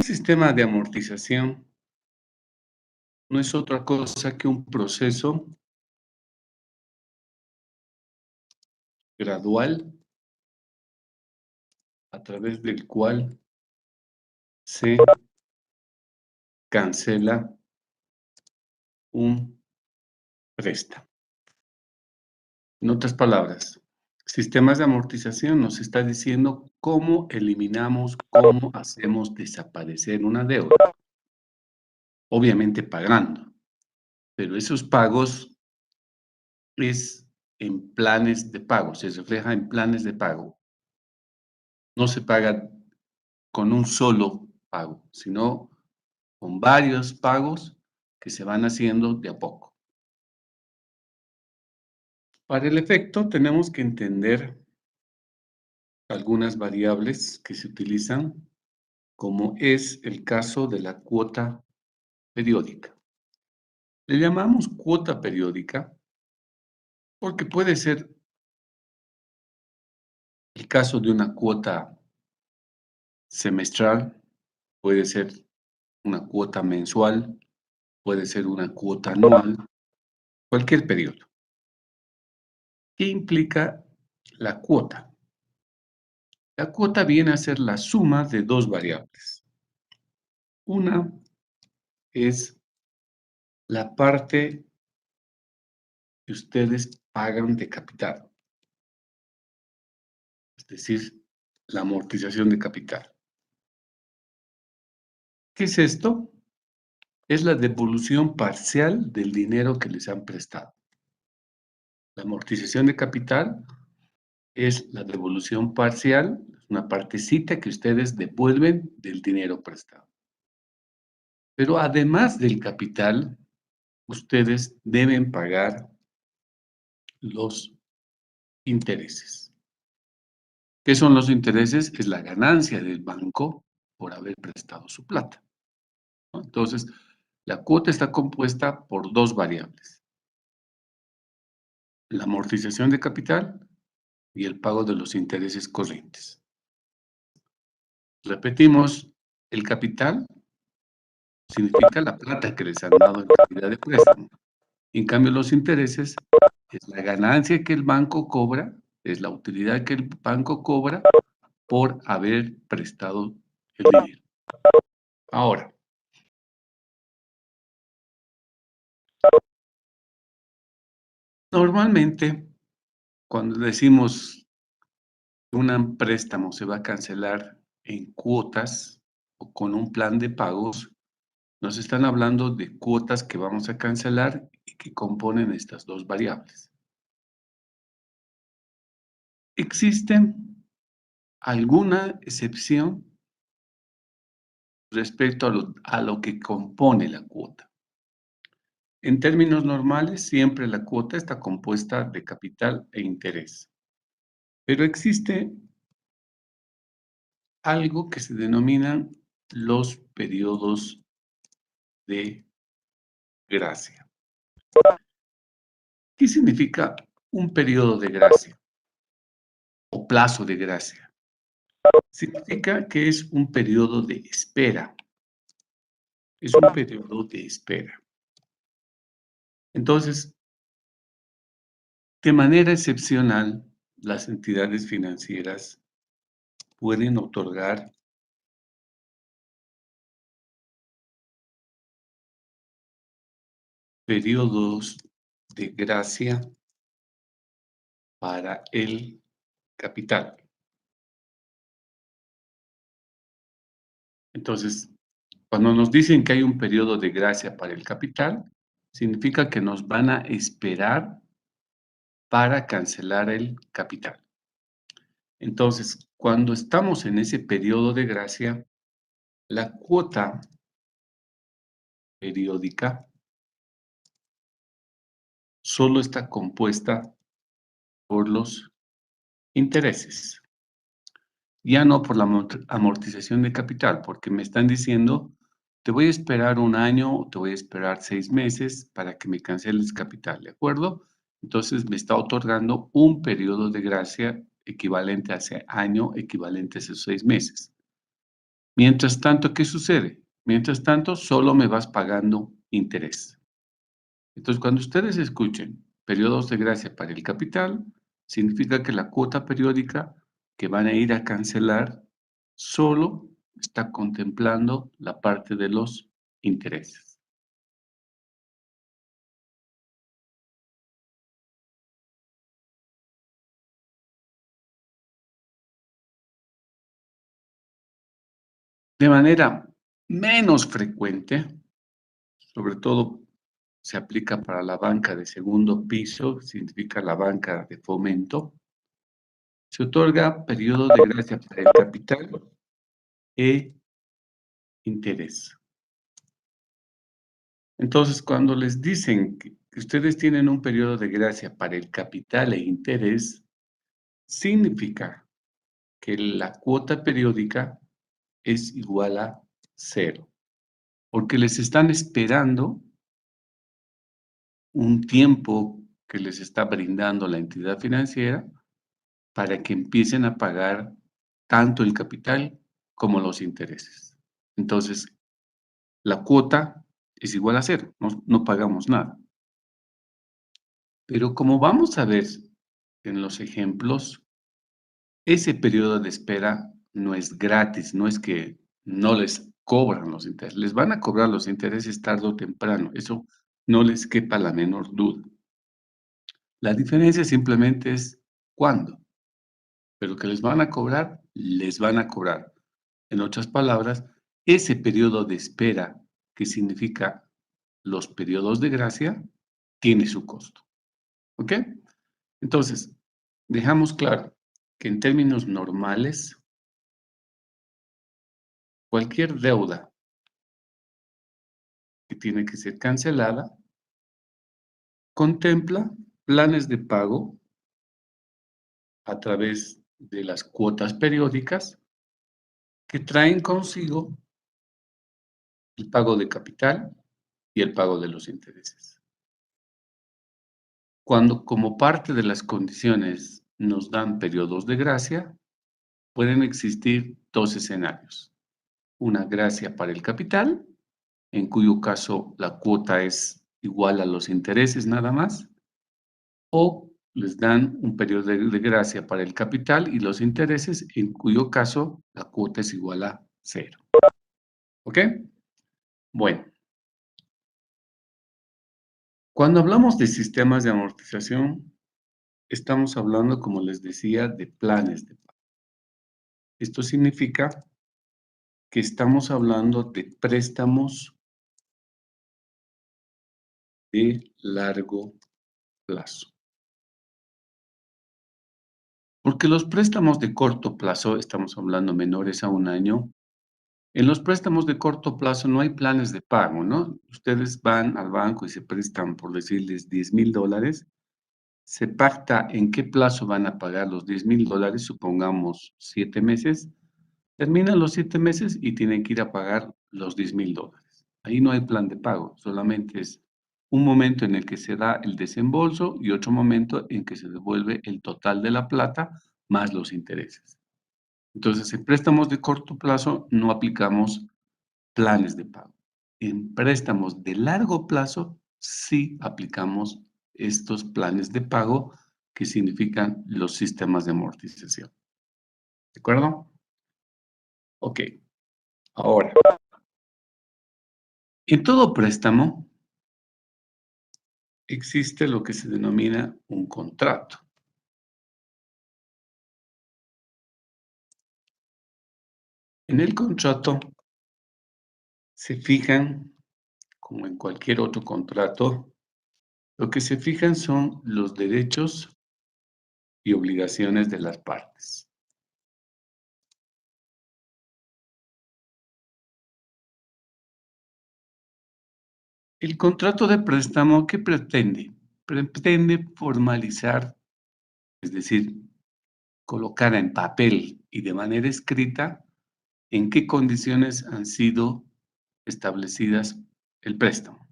Un sistema de amortización no es otra cosa que un proceso gradual a través del cual se cancela un préstamo. En otras palabras, sistemas de amortización nos está diciendo cómo eliminamos, cómo hacemos desaparecer una deuda. Obviamente pagando, pero esos pagos es en planes de pago, se refleja en planes de pago. No se paga con un solo pago, sino con varios pagos que se van haciendo de a poco. Para el efecto, tenemos que entender algunas variables que se utilizan, como es el caso de la cuota periódica. Le llamamos cuota periódica porque puede ser el caso de una cuota semestral, puede ser una cuota mensual, puede ser una cuota anual, cualquier periodo. ¿Qué implica la cuota? La cuota viene a ser la suma de dos variables. Una es la parte que ustedes pagan de capital, es decir, la amortización de capital. ¿Qué es esto? Es la devolución parcial del dinero que les han prestado. La amortización de capital es la devolución parcial, una partecita que ustedes devuelven del dinero prestado. Pero además del capital, ustedes deben pagar los intereses. ¿Qué son los intereses? Es la ganancia del banco por haber prestado su plata, ¿no? Entonces, la cuota está compuesta por dos variables: la amortización de capital y el pago de los intereses corrientes. Repetimos, el capital significa la plata que les han dado en calidad de préstamo. En cambio, los intereses es la ganancia que el banco cobra, es la utilidad que el banco cobra por haber prestado el dinero. Ahora, normalmente, cuando decimos que un préstamo se va a cancelar en cuotas o con un plan de pagos, nos están hablando de cuotas que vamos a cancelar y que componen estas dos variables. ¿Existe alguna excepción respecto a lo que compone la cuota? En términos normales, siempre la cuota está compuesta de capital e interés. Pero existe algo que se denominan los periodos de gracia. ¿Qué significa un periodo de gracia o plazo de gracia? Significa que es un periodo de espera. Es un periodo de espera. Entonces, de manera excepcional, las entidades financieras pueden otorgar periodos de gracia para el capital. Entonces, cuando nos dicen que hay un periodo de gracia para el capital, significa que nos van a esperar para cancelar el capital. Entonces, cuando estamos en ese periodo de gracia, la cuota periódica solo está compuesta por los intereses, ya no por la amortización de capital, porque me están diciendo, te voy a esperar un año, te voy a esperar 6 meses para que me canceles capital, ¿de acuerdo? Entonces me está otorgando un periodo de gracia equivalente a ese año, equivalente a esos 6 meses. Mientras tanto, ¿qué sucede? Mientras tanto, solo me vas pagando interés. Entonces, cuando ustedes escuchen periodos de gracia para el capital, significa que la cuota periódica que van a ir a cancelar solo está contemplando la parte de los intereses. De manera menos frecuente, sobre todo se aplica para la banca de segundo piso, significa la banca de fomento, se otorga periodo de gracia para el capital e interés. Entonces, cuando les dicen que ustedes tienen un periodo de gracia para el capital e interés, significa que la cuota periódica es igual a cero, porque les están esperando un tiempo que les está brindando la entidad financiera para que empiecen a pagar tanto el capital como los intereses. Entonces, la cuota es igual a cero, no pagamos nada. Pero como vamos a ver en los ejemplos, ese periodo de espera no es gratis, no es que no les cobran los intereses, les van a cobrar los intereses tarde o temprano, eso no les quepa la menor duda. La diferencia simplemente es cuándo, pero que les van a cobrar. En otras palabras, ese periodo de espera, que significa los periodos de gracia, tiene su costo. ¿Ok? Entonces, dejamos claro que en términos normales, cualquier deuda que tiene que ser cancelada contempla planes de pago a través de las cuotas periódicas que traen consigo el pago de capital y el pago de los intereses. Cuando como parte de las condiciones nos dan periodos de gracia, pueden existir dos escenarios. Una gracia para el capital, en cuyo caso la cuota es igual a los intereses nada más, o les dan un periodo de gracia para el capital y los intereses, en cuyo caso la cuota es igual a cero. ¿Ok? Bueno, cuando hablamos de sistemas de amortización, estamos hablando, como les decía, de planes de pago. Esto significa que estamos hablando de préstamos de largo plazo. Porque los préstamos de corto plazo, estamos hablando menores a un año, en los préstamos de corto plazo no hay planes de pago, ¿no? Ustedes van al banco y se prestan, por decirles, $10,000, se pacta en qué plazo van a pagar los $10,000, supongamos 7 meses, terminan los 7 meses y tienen que ir a pagar los $10,000. Ahí no hay plan de pago, solamente es un momento en el que se da el desembolso y otro momento en que se devuelve el total de la plata más los intereses. Entonces, en préstamos de corto plazo no aplicamos planes de pago. En préstamos de largo plazo sí aplicamos estos planes de pago que significan los sistemas de amortización. ¿De acuerdo? Ok. Ahora, en todo préstamo existe lo que se denomina un contrato. En el contrato se fijan, como en cualquier otro contrato, lo que se fijan son los derechos y obligaciones de las partes. El contrato de préstamo, ¿qué pretende? Pretende formalizar, es decir, colocar en papel y de manera escrita en qué condiciones han sido establecidas el préstamo.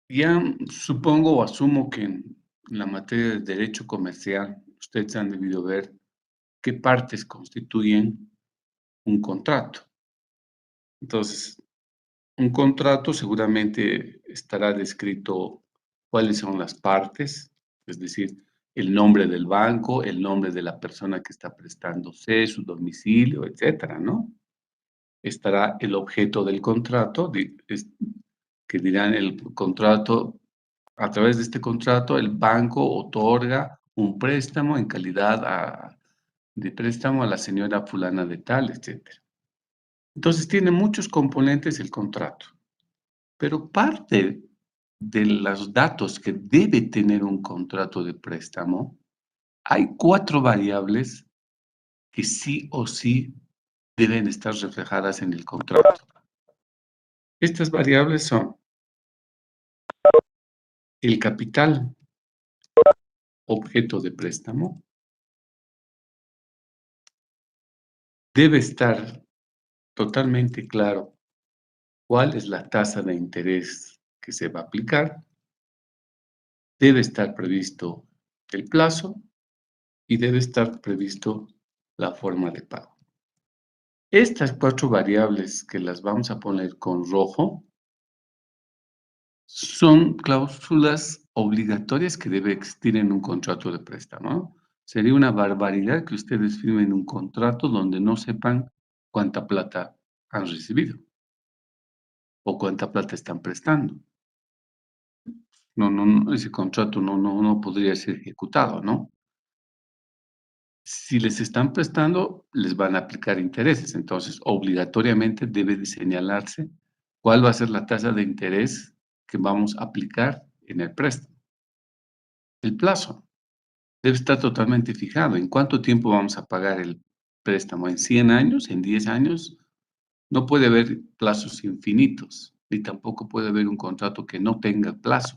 Ya supongo o asumo que en la materia de derecho comercial ustedes han debido ver qué partes constituyen un contrato. Entonces, un contrato seguramente estará descrito cuáles son las partes, es decir, el nombre del banco, el nombre de la persona que está prestándose, su domicilio, etcétera, ¿no? Estará el objeto del contrato, que dirán el contrato, a través de este contrato, el banco otorga un préstamo en calidad de préstamo a la señora fulana de tal, etcétera. Entonces tiene muchos componentes el contrato, pero parte de los datos que debe tener un contrato de préstamo, hay 4 variables que sí o sí deben estar reflejadas en el contrato. Estas variables son el capital, objeto de préstamo, debe estar totalmente claro cuál es la tasa de interés que se va a aplicar, debe estar previsto el plazo y debe estar previsto la forma de pago. Estas 4 variables que las vamos a poner con rojo son cláusulas obligatorias que debe existir en un contrato de préstamo, ¿no? Sería una barbaridad que ustedes firmen un contrato donde no sepan cuánta plata han recibido o cuánta plata están prestando. No, ese contrato no podría ser ejecutado, ¿no? Si les están prestando, les van a aplicar intereses, entonces obligatoriamente debe de señalarse cuál va a ser la tasa de interés que vamos a aplicar en el préstamo. El plazo debe estar totalmente fijado. ¿En cuánto tiempo vamos a pagar el préstamo? ¿En 100 años? ¿En 10 años? No puede haber plazos infinitos, ni tampoco puede haber un contrato que no tenga plazo.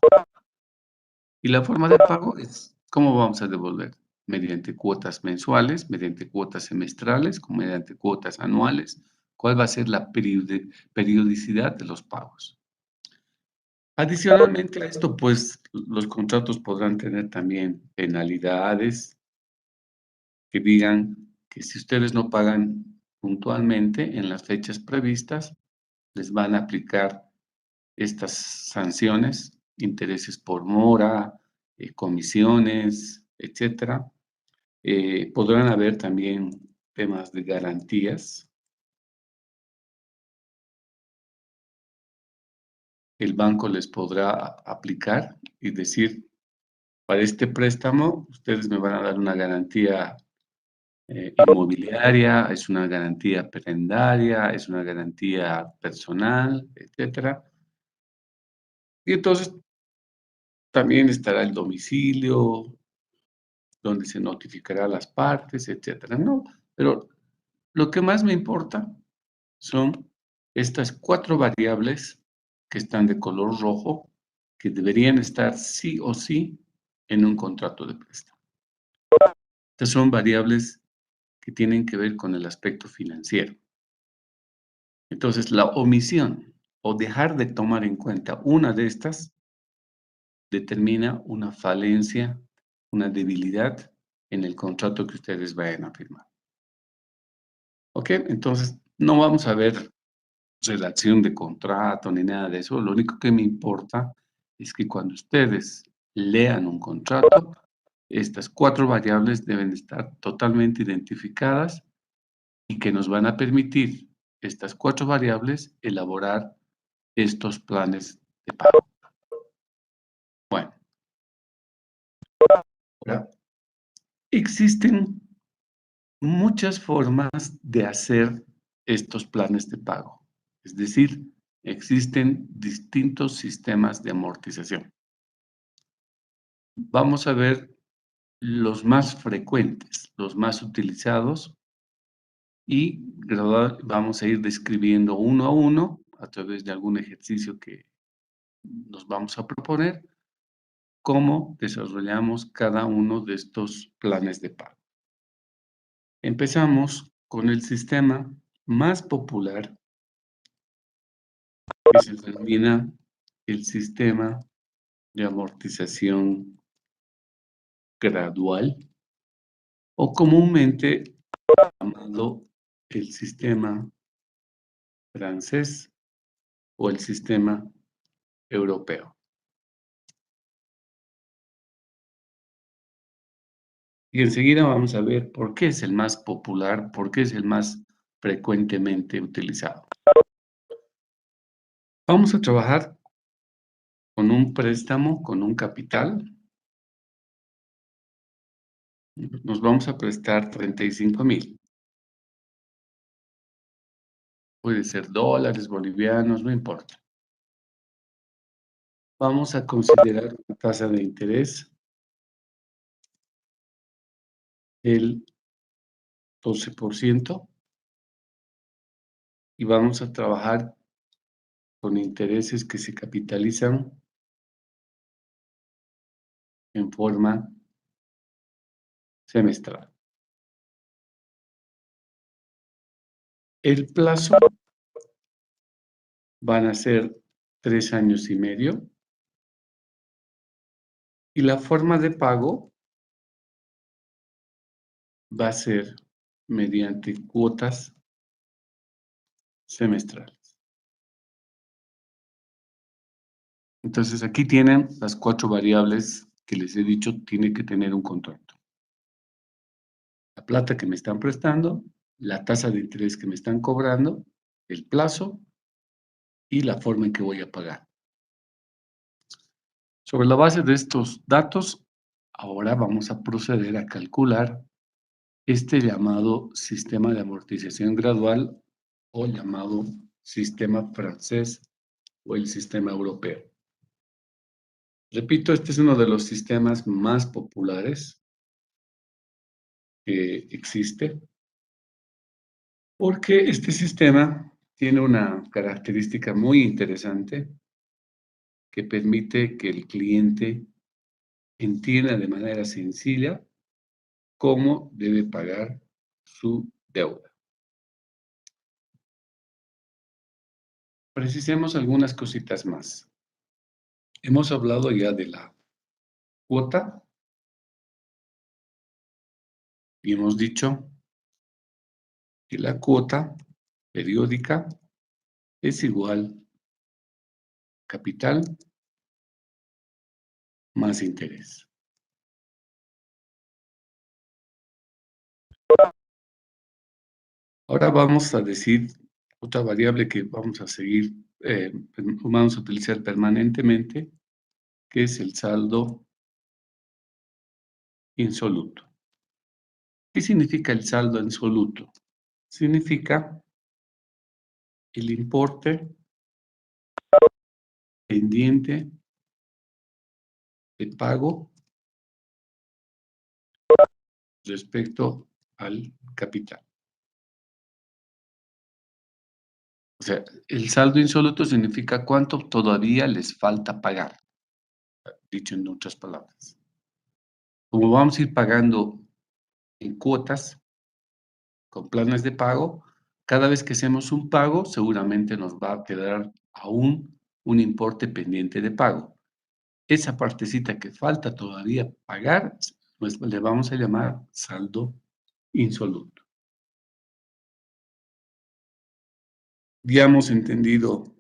Y la forma de pago es, ¿cómo vamos a devolver? Mediante cuotas mensuales, mediante cuotas semestrales, o mediante cuotas anuales. ¿Cuál va a ser la periodicidad de los pagos? Adicionalmente a esto, pues los contratos podrán tener también penalidades que digan que si ustedes no pagan puntualmente en las fechas previstas, les van a aplicar estas sanciones, intereses por mora, comisiones, etcétera. Podrán haber también temas de garantías. El banco les podrá aplicar y decir, para este préstamo, ustedes me van a dar una garantía inmobiliaria, es una garantía prendaria, es una garantía personal, etcétera. Y entonces también estará el domicilio, donde se notificará a las partes, etcétera, ¿no? Pero lo que más me importa son estas 4 variables que están de color rojo, que deberían estar sí o sí en un contrato de préstamo. Estas son variables que tienen que ver con el aspecto financiero. Entonces, la omisión o dejar de tomar en cuenta una de estas determina una falencia, una debilidad en el contrato que ustedes vayan a firmar. ¿Ok? Entonces, no vamos a ver redacción de contrato ni nada de eso. Lo único que me importa es que cuando ustedes lean un contrato, estas 4 variables deben estar totalmente identificadas y que nos van a permitir estas 4 variables elaborar estos planes de pago. Bueno, ahora, existen muchas formas de hacer estos planes de pago. Es decir, existen distintos sistemas de amortización. Vamos a ver los más frecuentes, los más utilizados y vamos a ir describiendo uno a uno a través de algún ejercicio que nos vamos a proponer cómo desarrollamos cada uno de estos planes de pago. Empezamos con el sistema más popular que se denomina el sistema de amortización gradual o comúnmente llamado el sistema francés o el sistema europeo. Y enseguida vamos a ver por qué es el más popular, por qué es el más frecuentemente utilizado. Vamos a trabajar con un préstamo, con un capital. Nos vamos a prestar 35,000. Puede ser dólares, bolivianos, no importa. Vamos a considerar una tasa de interés del 12% y vamos a trabajar con intereses que se capitalizan en forma semestral. El plazo van a ser 3 años y medio y la forma de pago va a ser mediante cuotas semestrales. Entonces aquí tienen las 4 variables que les he dicho, tiene que tener un contrato. La plata que me están prestando, la tasa de interés que me están cobrando, el plazo y la forma en que voy a pagar. Sobre la base de estos datos, ahora vamos a proceder a calcular este llamado sistema de amortización gradual o llamado sistema francés o el sistema europeo. Repito, este es uno de los sistemas más populares que existe, porque este sistema tiene una característica muy interesante que permite que el cliente entienda de manera sencilla cómo debe pagar su deuda. Precisemos algunas cositas más. Hemos hablado ya de la cuota y hemos dicho que la cuota periódica es igual capital más interés. Ahora vamos a decir otra variable que vamos a seguir, vamos a utilizar permanentemente, que es el saldo insoluto. ¿Qué significa el saldo insoluto? Significa el importe pendiente de pago respecto al capital. O sea, el saldo insoluto significa cuánto todavía les falta pagar, dicho en otras palabras. Como vamos a ir pagando en cuotas, con planes de pago, cada vez que hacemos un pago, seguramente nos va a quedar aún un importe pendiente de pago. Esa partecita que falta todavía pagar, pues le vamos a llamar saldo insoluto. Ya hemos entendido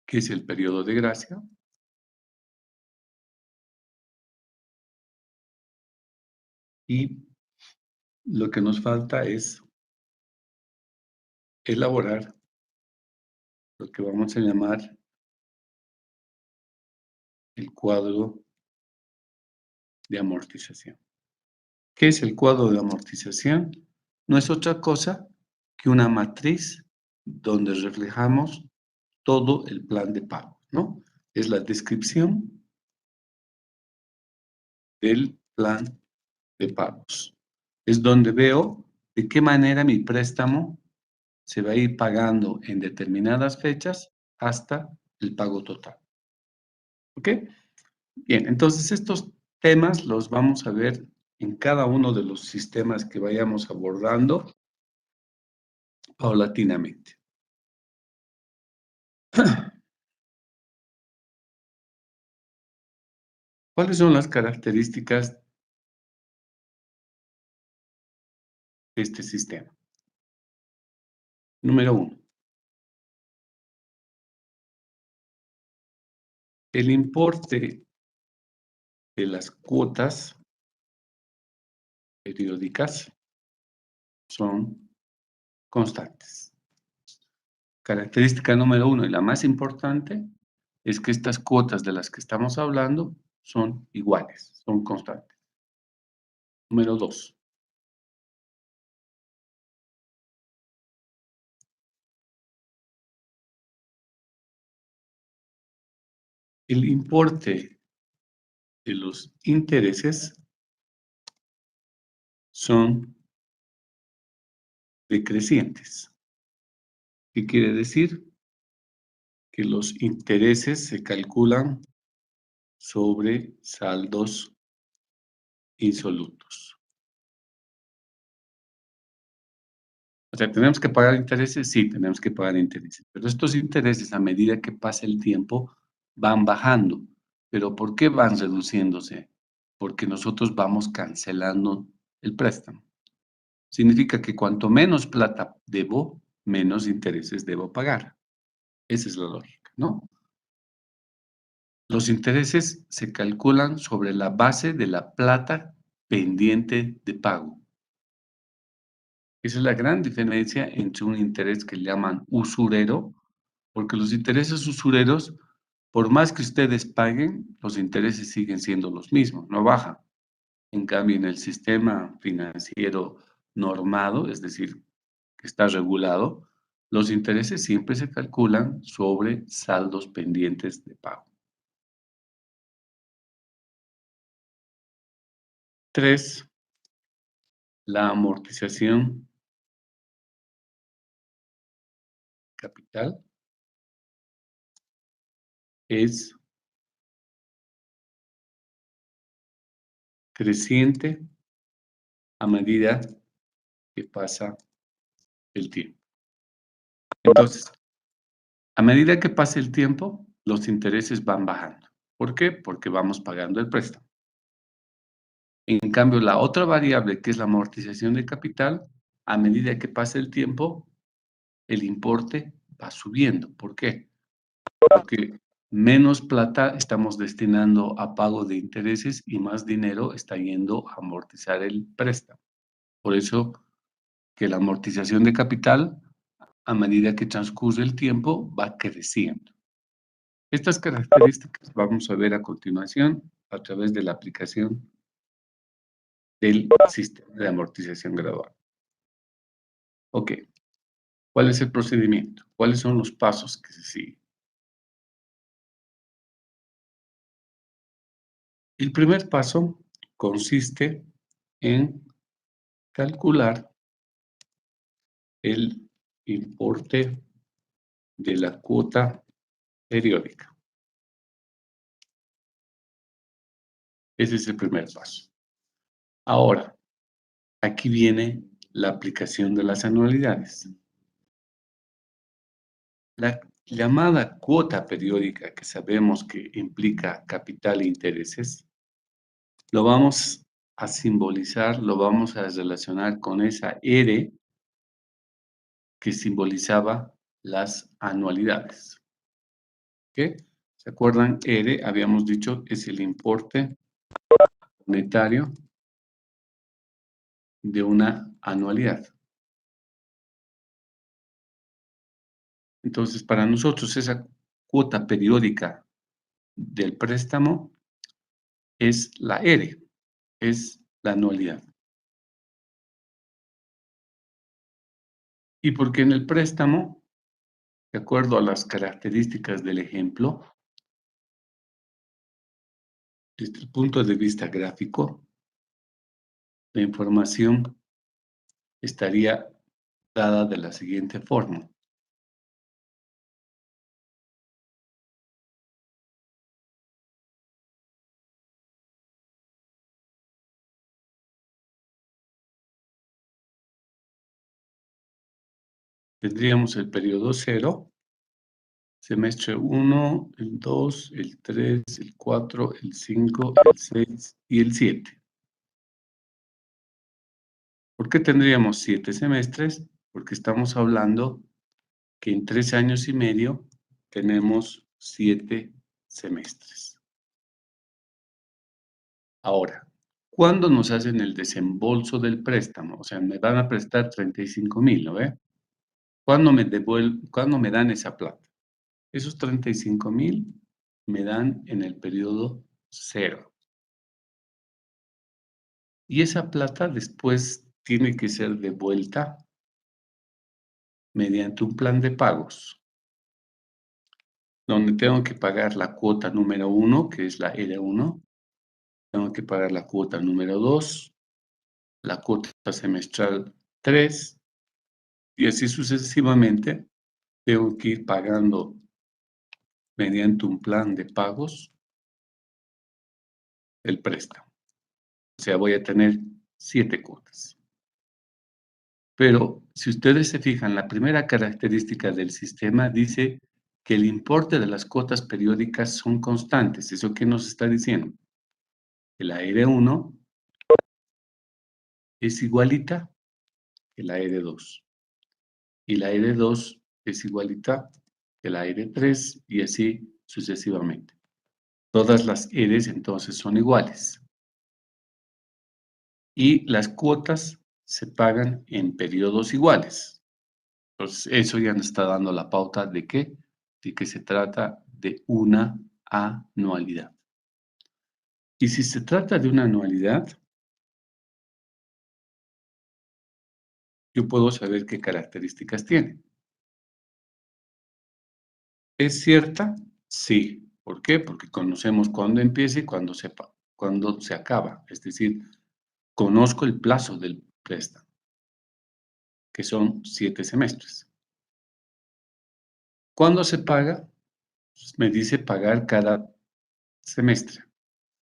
qué es el periodo de gracia. Y lo que nos falta es elaborar lo que vamos a llamar el cuadro de amortización. ¿Qué es el cuadro de amortización? No es otra cosa que una matriz donde reflejamos todo el plan de pago, ¿no? Es la descripción del plan de pagos. Es donde veo de qué manera mi préstamo se va a ir pagando en determinadas fechas hasta el pago total. ¿Ok? Bien, entonces estos temas los vamos a ver en cada uno de los sistemas que vayamos abordando paulatinamente. ¿Cuáles son las características de este sistema? Número 1. El importe de las cuotas periódicas son constantes. Característica número 1 y la más importante es que estas cuotas de las que estamos hablando son iguales, son constantes. Número 2. El importe de los intereses son decrecientes. ¿Qué quiere decir? Que los intereses se calculan sobre saldos insolutos. O sea, ¿tenemos que pagar intereses? Sí, tenemos que pagar intereses, pero estos intereses, a medida que pasa el tiempo, van bajando. ¿Pero por qué van reduciéndose? Porque nosotros vamos cancelando el préstamo. Significa que cuanto menos plata debo, menos intereses debo pagar. Esa es la lógica, ¿no? Los intereses se calculan sobre la base de la plata pendiente de pago. Esa es la gran diferencia entre un interés que llaman usurero, porque los intereses usureros, por más que ustedes paguen, los intereses siguen siendo los mismos, no bajan. En cambio, en el sistema financiero normado, es decir, que está regulado, los intereses siempre se calculan sobre saldos pendientes de pago. 3. La amortización capital es creciente a medida que pasa el tiempo. Entonces, a medida que pasa el tiempo, los intereses van bajando. ¿Por qué? Porque vamos pagando el préstamo. En cambio, la otra variable, que es la amortización de capital, a medida que pasa el tiempo, el importe va subiendo. ¿Por qué? Porque menos plata estamos destinando a pago de intereses y más dinero está yendo a amortizar el préstamo. Por eso que la amortización de capital, a medida que transcurre el tiempo, va creciendo. Estas características vamos a ver a continuación a través de la aplicación del sistema de amortización gradual. Ok, ¿cuál es el procedimiento? ¿Cuáles son los pasos que se siguen? El primer paso consiste en calcular el importe de la cuota periódica. Ese es el primer paso. Ahora, aquí viene la aplicación de las anualidades. La llamada cuota periódica, que sabemos que implica capital e intereses, lo vamos a simbolizar, lo vamos a relacionar con esa R que simbolizaba las anualidades. ¿Ok? ¿Se acuerdan? R, habíamos dicho, es el importe monetario de una anualidad. Entonces, para nosotros esa cuota periódica del préstamo es la R, es la anualidad. Y porque en el préstamo, de acuerdo a las características del ejemplo, desde el punto de vista gráfico, la información estaría dada de la siguiente forma. Tendríamos el periodo 0, semestre 1, el 2, el 3, el 4, el 5, el 6 y el 7. ¿Por qué tendríamos 7 semestres? Porque estamos hablando que en 3 años y medio tenemos 7 semestres. Ahora, ¿cuándo nos hacen el desembolso del préstamo? O sea, me van a prestar 35,000, ¿no ve? ¿Cuándo me dan esa plata? Esos 35,000 me dan en el periodo cero. Y esa plata después tiene que ser devuelta mediante un plan de pagos, donde tengo que pagar la cuota número 1, que es la R1, tengo que pagar la cuota número 2, la cuota semestral 3, y así sucesivamente tengo que ir pagando mediante un plan de pagos el préstamo. O sea, voy a tener 7 cuotas. Pero si ustedes se fijan, la primera característica del sistema dice que el importe de las cuotas periódicas son constantes. ¿Eso qué nos está diciendo? Que la R1 es igualita que la R2 y la R2 es igualita que la R3 y así sucesivamente. Todas las Rs entonces son iguales y las cuotas se pagan en periodos iguales. Entonces, eso ya nos está dando la pauta de qué, de que se trata de una anualidad. Y si se trata de una anualidad, yo puedo saber qué características tiene. ¿Es cierta? Sí. ¿Por qué? Porque conocemos cuándo empieza y cuándo se acaba. Es decir, conozco el plazo del préstamo, que son 7 semestres. ¿Cuándo se paga? Pues me dice pagar cada semestre.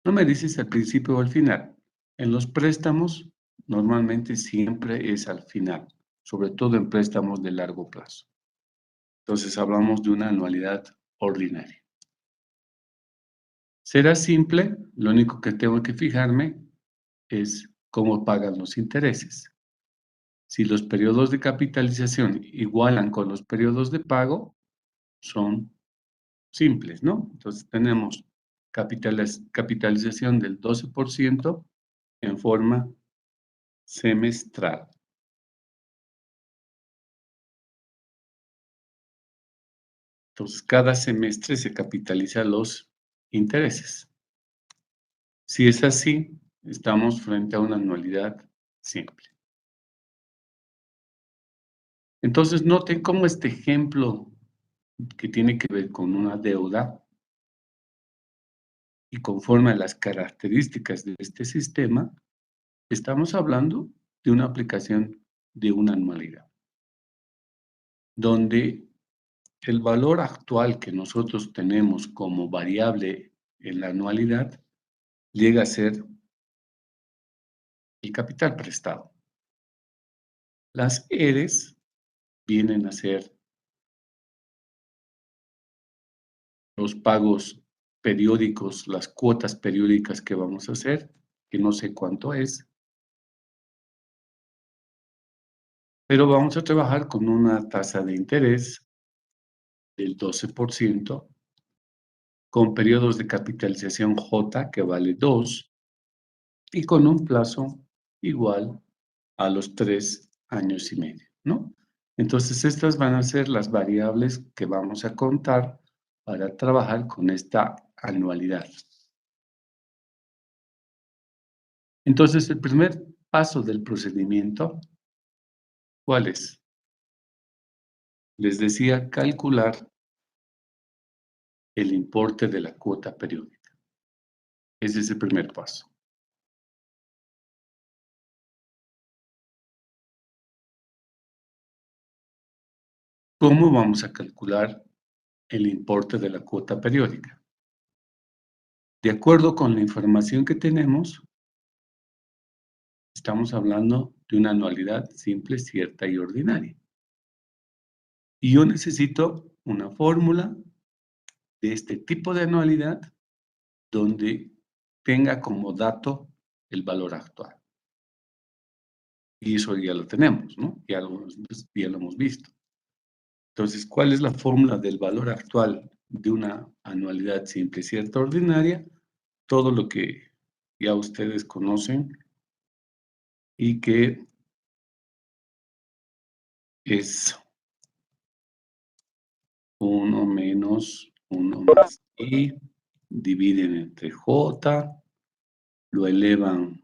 No me dices al principio o al final. En los préstamos, normalmente siempre es al final, sobre todo en préstamos de largo plazo. Entonces hablamos de una anualidad ordinaria. Será simple, lo único que tengo que fijarme es cómo pagan los intereses. Si los periodos de capitalización igualan con los periodos de pago, son simples, ¿no? Entonces tenemos capitalización del 12% en forma semestral. Entonces, cada semestre se capitaliza los intereses. Si es así, estamos frente a una anualidad simple. Entonces, noten cómo este ejemplo que tiene que ver con una deuda y conforme a las características de este sistema, estamos hablando de una aplicación de una anualidad, donde el valor actual que nosotros tenemos como variable en la anualidad llega a ser el capital prestado. Las ERES vienen a ser los pagos periódicos, las cuotas periódicas que vamos a hacer, que no sé cuánto es, pero vamos a trabajar con una tasa de interés del 12%, con periodos de capitalización J que vale 2 y con un plazo igual a los 3 años y medio, ¿no? Entonces, estas van a ser las variables que vamos a contar para trabajar con esta anualidad. Entonces, el primer paso del procedimiento, ¿cuál es? Les decía, calcular el importe de la cuota periódica. Ese es el primer paso. ¿Cómo vamos a calcular el importe de la cuota periódica? De acuerdo con la información que tenemos, estamos hablando de una anualidad simple, cierta y ordinaria. Y yo necesito una fórmula de este tipo de anualidad donde tenga como dato el valor actual. Y eso ya lo tenemos, ¿no? Ya lo hemos visto. Entonces, ¿cuál es la fórmula del valor actual de una anualidad simple y cierta ordinaria? Todo lo que ya ustedes conocen y que es 1 menos 1 más i, dividen entre j, lo elevan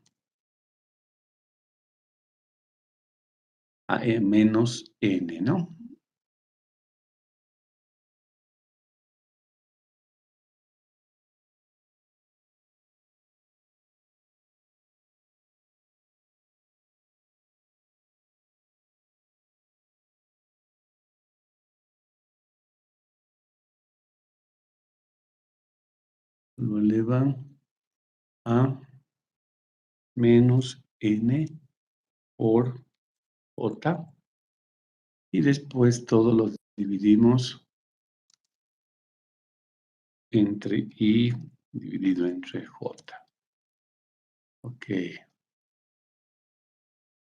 a menos n, ¿no? Lo elevan a menos n por j y después todo lo dividimos entre i dividido entre j. Ok.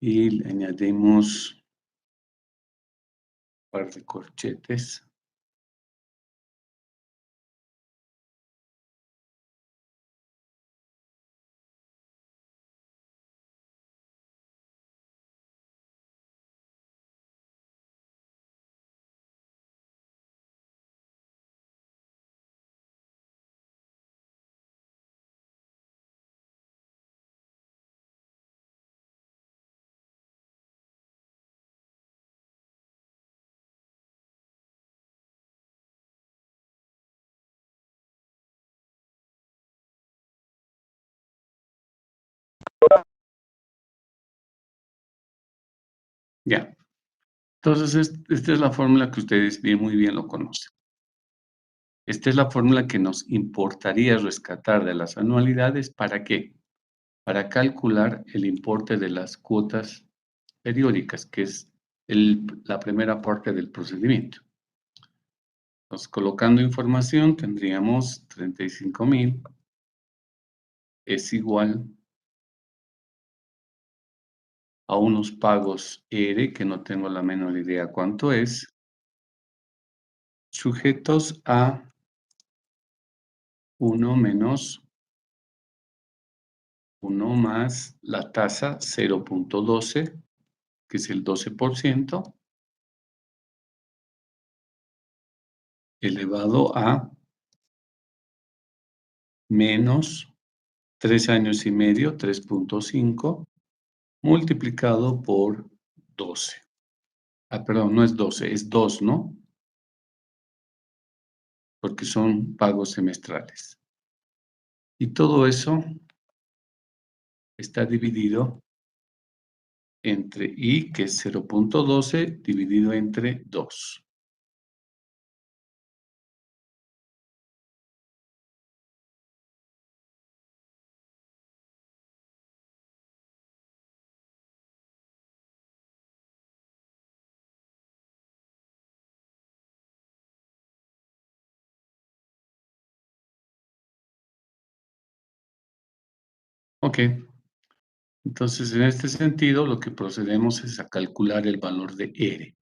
Y le añadimos un par de corchetes. Ya. Entonces, esta es la fórmula que ustedes muy bien lo conocen. Esta es la fórmula que nos importaría rescatar de las anualidades. ¿Para qué? Para calcular el importe de las cuotas periódicas, que es la primera parte del procedimiento. Entonces, colocando información, tendríamos 35,000 es igual a unos pagos R, que no tengo la menor idea cuánto es, sujetos a 1 menos 1 más la tasa 0.12, que es el 12%, elevado a menos 3 años y medio, 3.5, multiplicado por 12. Ah, perdón, no es 12, es 2, ¿no? Porque son pagos semestrales. Y todo eso está dividido entre I, que es 0.12, dividido entre 2. Ok, entonces en este sentido lo que procedemos es a calcular el valor de R.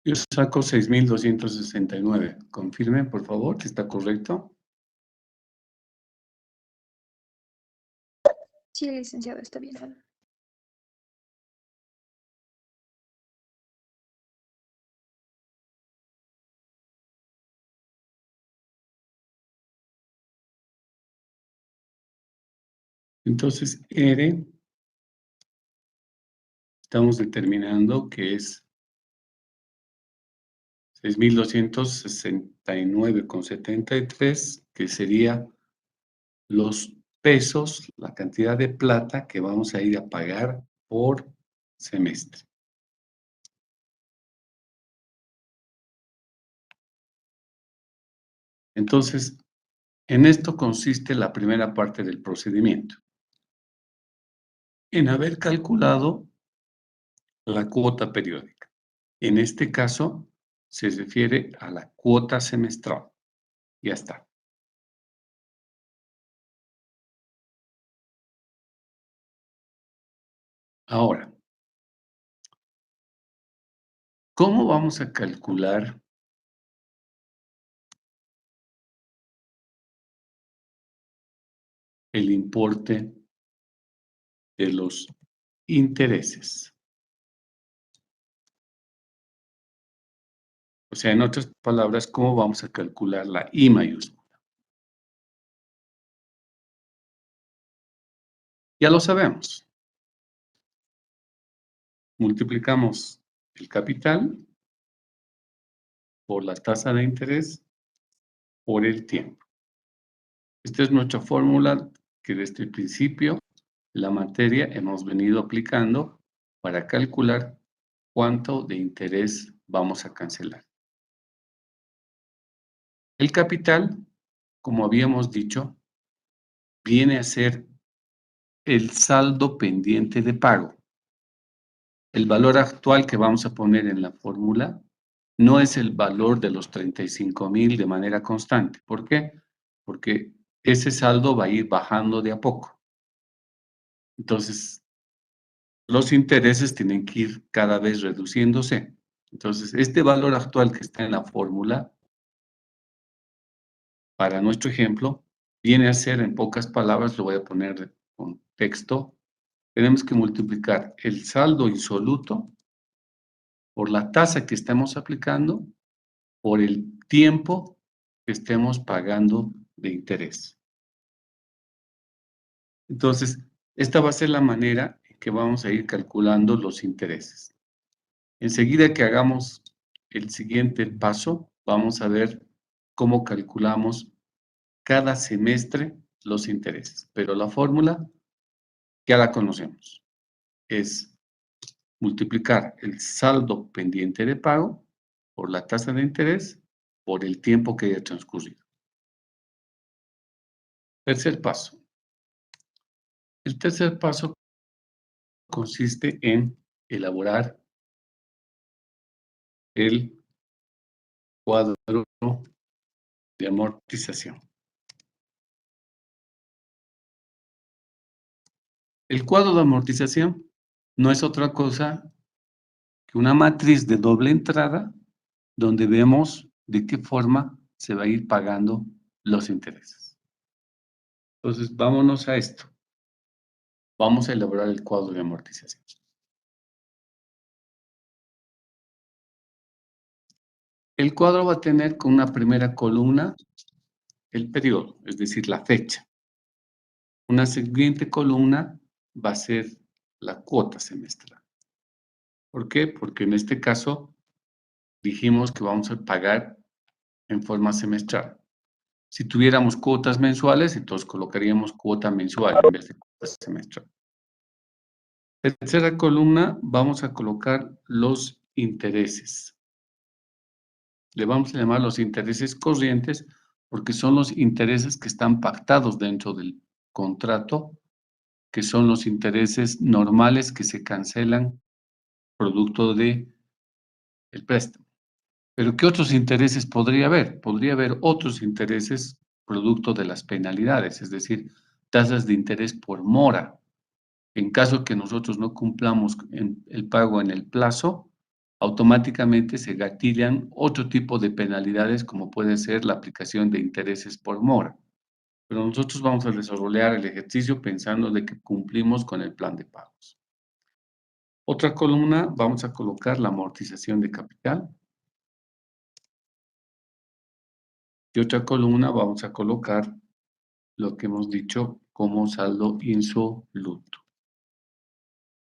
Yo saco 6,269. Confirme, por favor, que está correcto. Sí, licenciado, está bien. Entonces, R, estamos determinando que es 6,269,73, que sería los pesos, la cantidad de plata que vamos a ir a pagar por semestre. Entonces, en esto consiste la primera parte del procedimiento. En haber calculado la cuota periódica. En este caso, se refiere a la cuota semestral. Ya está. Ahora, ¿cómo vamos a calcular el importe de los intereses? O sea, en otras palabras, ¿cómo vamos a calcular la I mayúscula? Ya lo sabemos. Multiplicamos el capital por la tasa de interés por el tiempo. Esta es nuestra fórmula que desde el principio la materia hemos venido aplicando para calcular cuánto de interés vamos a cancelar. El capital, como habíamos dicho, viene a ser el saldo pendiente de pago. El valor actual que vamos a poner en la fórmula no es el valor de los 35,000 de manera constante. ¿Por qué? Porque ese saldo va a ir bajando de a poco. Entonces, los intereses tienen que ir cada vez reduciéndose. Entonces, este valor actual que está en la fórmula, para nuestro ejemplo, viene a ser, en pocas palabras, lo voy a poner con texto, tenemos que multiplicar el saldo insoluto por la tasa que estamos aplicando por el tiempo que estemos pagando de interés. Entonces, esta va a ser la manera en que vamos a ir calculando los intereses. Enseguida que hagamos el siguiente paso, vamos a ver cómo calculamos cada semestre los intereses. Pero la fórmula ya la conocemos. Es multiplicar el saldo pendiente de pago por la tasa de interés por el tiempo que haya transcurrido. Tercer paso. El tercer paso consiste en elaborar el cuadro de amortización. El cuadro de amortización no es otra cosa que una matriz de doble entrada donde vemos de qué forma se va a ir pagando los intereses. Entonces, vámonos a esto. Vamos a elaborar el cuadro de amortización. El cuadro va a tener como una primera columna el periodo, es decir, la fecha. Una siguiente columna va a ser la cuota semestral. ¿Por qué? Porque en este caso dijimos que vamos a pagar en forma semestral. Si tuviéramos cuotas mensuales, entonces colocaríamos cuota mensual en vez de cuota semestral. Tercera columna, vamos a colocar los intereses. Le vamos a llamar los intereses corrientes porque son los intereses que están pactados dentro del contrato, que son los intereses normales que se cancelan producto de el préstamo. Pero ¿qué otros intereses podría haber? Podría haber otros intereses producto de las penalidades, es decir, tasas de interés por mora. En caso que nosotros no cumplamos el pago en el plazo, automáticamente se gatillan otro tipo de penalidades como puede ser la aplicación de intereses por mora. Pero nosotros vamos a desarrollar el ejercicio pensando de que cumplimos con el plan de pagos. Otra columna vamos a colocar la amortización de capital. Y otra columna vamos a colocar lo que hemos dicho como saldo insoluto.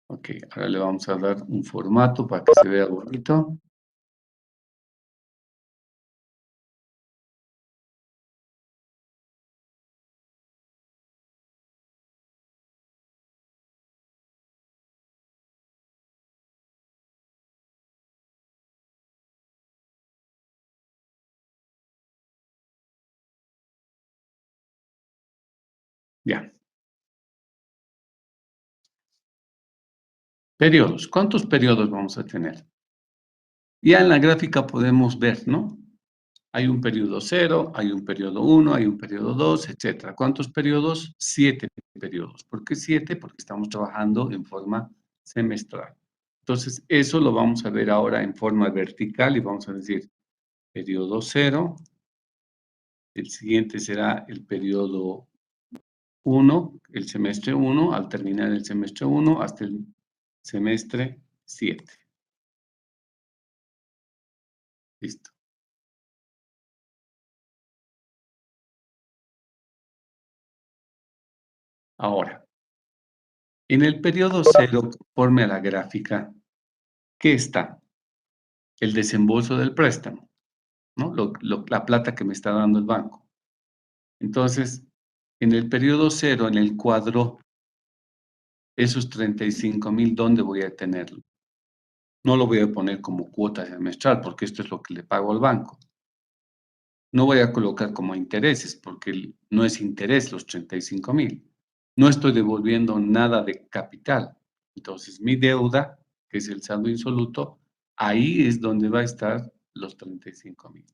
Ok, ahora le vamos a dar un formato para que se vea bonito. Ya. Periodos. ¿Cuántos periodos vamos a tener? Ya en la gráfica podemos ver, ¿no? Hay un periodo 0, hay un periodo 1, hay un periodo 2, etcétera. ¿Cuántos periodos? 7 periodos. ¿Por qué 7? Porque estamos trabajando en forma semestral. Entonces, eso lo vamos a ver ahora en forma vertical y vamos a decir periodo 0, el siguiente será el periodo 1, el semestre 1, al terminar el semestre 1 hasta el semestre 7. Listo. Ahora, en el periodo 0, conforme a la gráfica, ¿qué está? El desembolso del préstamo, ¿no? La plata que me está dando el banco. Entonces, en el periodo 0, en el cuadro, esos 35,000, ¿dónde voy a tenerlo? No lo voy a poner como cuota semestral, porque esto es lo que le pago al banco. No voy a colocar como intereses, porque no es interés los 35,000. No estoy devolviendo nada de capital. Entonces, mi deuda, que es el saldo insoluto, ahí es donde va a estar los 35,000.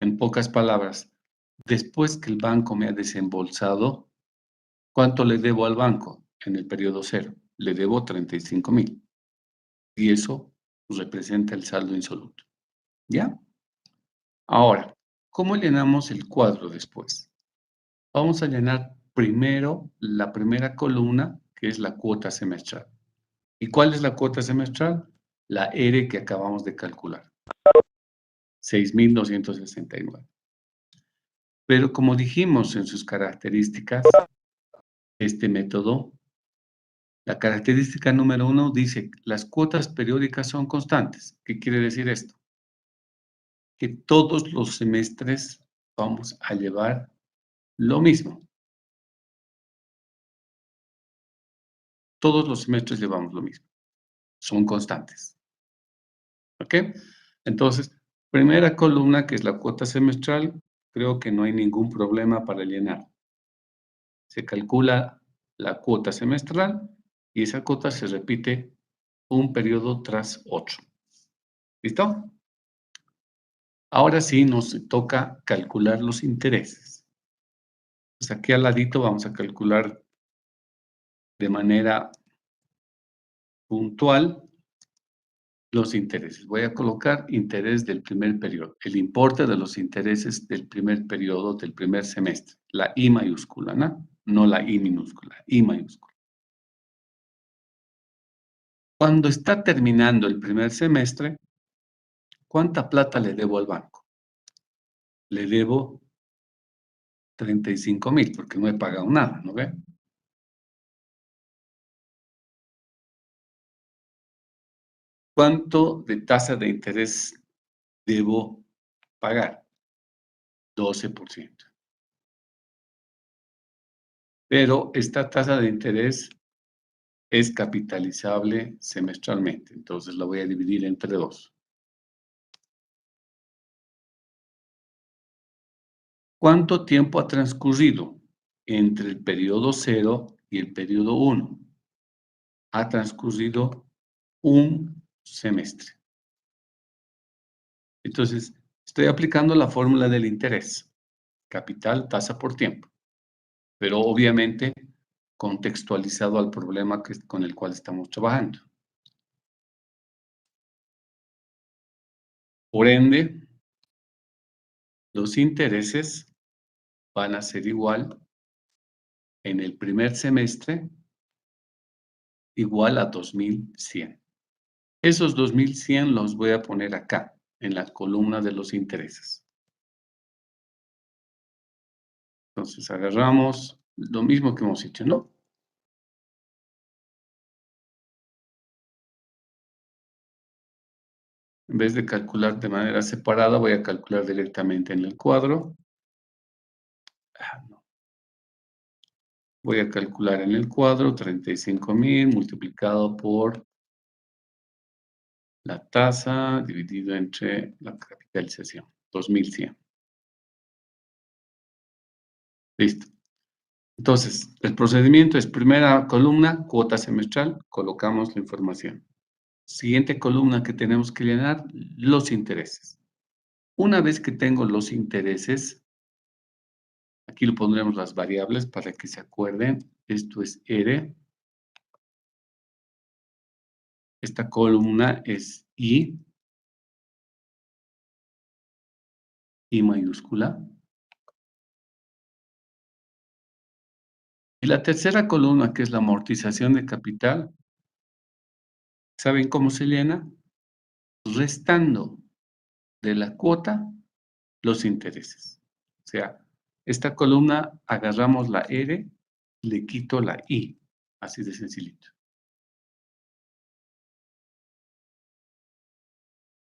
En pocas palabras, después que el banco me ha desembolsado, ¿cuánto le debo al banco en el periodo 0? Le debo 35,000. Y eso representa el saldo insoluto. ¿Ya? Ahora, ¿cómo llenamos el cuadro después? Vamos a llenar primero la primera columna, que es la cuota semestral. ¿Y cuál es la cuota semestral? La R que acabamos de calcular, 6,269. Pero como dijimos en sus características, este método, la característica número 1 dice, las cuotas periódicas son constantes. ¿Qué quiere decir esto? Que todos los semestres vamos a llevar lo mismo. Todos los semestres llevamos lo mismo. Son constantes. ¿Ok? Entonces, primera columna, que es la cuota semestral, creo que no hay ningún problema para llenar. Se calcula la cuota semestral y esa cuota se repite un periodo tras otro. ¿Listo? Ahora sí nos toca calcular los intereses. Pues aquí al ladito vamos a calcular de manera puntual los intereses. Voy a colocar interés del primer periodo, el importe de los intereses del primer periodo, del primer semestre, la I mayúscula, ¿no? No la I minúscula, I mayúscula. Cuando está terminando el primer semestre, ¿cuánta plata le debo al banco? Le debo 35,000, porque no he pagado nada, ¿no ve? ¿Cuánto de tasa de interés debo pagar? 12%. Pero esta tasa de interés es capitalizable semestralmente, entonces la voy a dividir entre 2. ¿Cuánto tiempo ha transcurrido entre el periodo 0 y el periodo 1? Ha transcurrido un semestre. Entonces, estoy aplicando la fórmula del interés, capital, tasa por tiempo, pero obviamente contextualizado al problema con el cual estamos trabajando. Por ende, los intereses van a ser igual en el primer semestre, igual a 2,100. Esos 2,100 los voy a poner acá, en la columna de los intereses. Entonces agarramos Lo mismo que hemos hecho, ¿no? En vez de calcular de manera separada, voy a calcular directamente en el cuadro. No. Voy a calcular en el cuadro 35.000 multiplicado por la tasa dividido entre la capitalización, 2.100. Listo. Entonces, el procedimiento es primera columna, cuota semestral, colocamos la información. Siguiente columna que tenemos que llenar, los intereses. Una vez que tengo los intereses, aquí lo pondremos las variables para que se acuerden. Esto es R. Esta columna es I mayúscula. Y la tercera columna, que es la amortización de capital, ¿saben cómo se llena? Restando de la cuota los intereses. O sea, esta columna agarramos la R, le quito la I, así de sencillito.